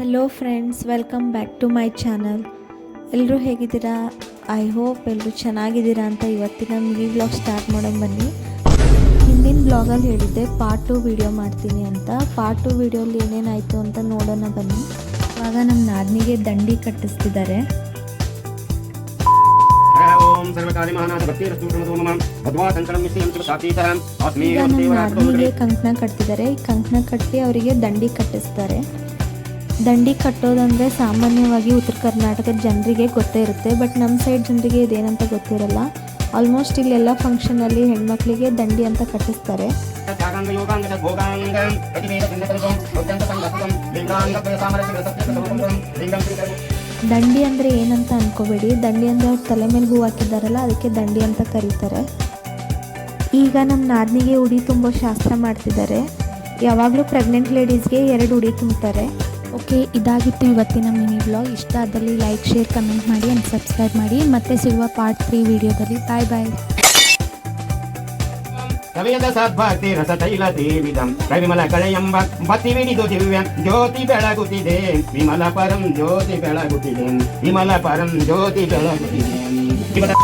Hello friends, welcome back to my channel. ಎಲ್ಲರೂ ಹೇಗಿದ್ದೀರಾ? I hope ಎಲ್ಲರೂ ಚೆನ್ನಾಗಿದ್ದೀರಾ ಅಂತ ಇವತ್ತಿನ ಮಿನಿ ವ್ಲಾಗ್ ಸ್ಟಾರ್ಟ್ ಮಾಡೋಣ ಬನ್ನಿ. ಹಿಂದಿನ ಬ್ಲಾಗಲ್ಲಿ ಹೇಳಿದ್ದೆ ಪಾರ್ಟ್ 2 ವಿಡಿಯೋ ಮಾಡ್ತೀನಿ ಅಂತ. ಪಾರ್ಟ್ 2 ವಿಡಿಯೋಲಿ ಏನೇನಾಯಿತು ಅಂತ ನೋಡೋಣ ಬನ್ನಿ. ಇವಾಗ ನಮ್ಮ ನಾದಿನಿಗೆ ದಂಡಿ ಕಟ್ಟಿಸ್ತಿದ್ದಾರೆ. ಈಗ ನಮ್ಮ ನಾದಿನಿಗೆ ಕಂಕಣ ಕಟ್ತಿದ್ದಾರೆ. ಈ ಕಂಕಣ ಕಟ್ಟಿ ಅವರಿಗೆ ದಂಡಿ ಕಟ್ಟಿಸ್ತಾರೆ. ದಂಡಿ ಕಟ್ಟೋದಂದರೆ ಸಾಮಾನ್ಯವಾಗಿ ಉತ್ತರ ಕರ್ನಾಟಕದ ಜನರಿಗೆ ಗೊತ್ತೇ ಇರುತ್ತೆ, ಬಟ್ ನಮ್ಮ ಸೈಡ್ ಜನರಿಗೆ ಇದೇನಂತ ಗೊತ್ತಿರಲ್ಲ. ಆಲ್ಮೋಸ್ಟ್ ಇಲ್ಲೆಲ್ಲ ಫಂಕ್ಷನಲ್ಲಿ ಹೆಣ್ಮಕ್ಳಿಗೆ ದಂಡಿ ಅಂತ ಕಟ್ಟಿಸ್ತಾರೆ. ದಂಡಿ ಅಂದರೆ ಏನಂತ ಅನ್ಕೋಬೇಡಿ. ದಂಡಿ ಅಂದರೆ ಅವ್ರ ತಲೆ ಮೇಲೆ ಹೂ ಹಾಕಿದ್ದಾರಲ್ಲ, ಅದಕ್ಕೆ ದಂಡಿ ಅಂತ ಕರೀತಾರೆ. ಈಗ ನಮ್ಮ ನಾದಿನಿಗೆ ಉಡಿ ತುಂಬೋ ಶಾಸ್ತ್ರ ಮಾಡ್ತಿದ್ದಾರೆ. ಯಾವಾಗಲೂ ಪ್ರೆಗ್ನೆಂಟ್ ಲೇಡೀಸ್ಗೆ 2 ಉಡಿ ತುಂಬ್ತಾರೆ. ಓಕೆ, ಇದಾಗಿತ್ತು ಇವತ್ತಿನ ಮಿನಿ ವ್ಲಾಗ್. ಇಷ್ಟ ಆದಲ್ಲಿ ಲೈಕ್, ಶೇರ್, ಕಮೆಂಟ್ ಮಾಡಿ ಆ್ಯಂಡ್ ಸಬ್ಸ್ಕ್ರೈಬ್ ಮಾಡಿ. ಮತ್ತೆ ಸಿಗುವ ಪಾರ್ಟ್ 3 ವಿಡಿಯೋದಲ್ಲಿ. ಬಾಯ್ ಬಾಯ್. ಕವಿಯದ ಸದ್ಭಕ್ತಿ ರಸ ತೈಲ ದೇವಿದಂ ವಿಮಲ ಕಳೆಯಂಬ ಭಕ್ತಿ ವಿಡಿದು ದಿವ್ಯ ಜ್ಯೋತಿ ಬೆಳಗುತ್ತಿದೆ. ವಿಮಲ ಪರಂ ಜ್ಯೋತಿ ಬೆಳಗುತ್ತಿದೆ. ವಿಮಲ ಪರಂ ಜ್ಯೋತಿ ಬೆಳಗುತ್ತಿದೆ.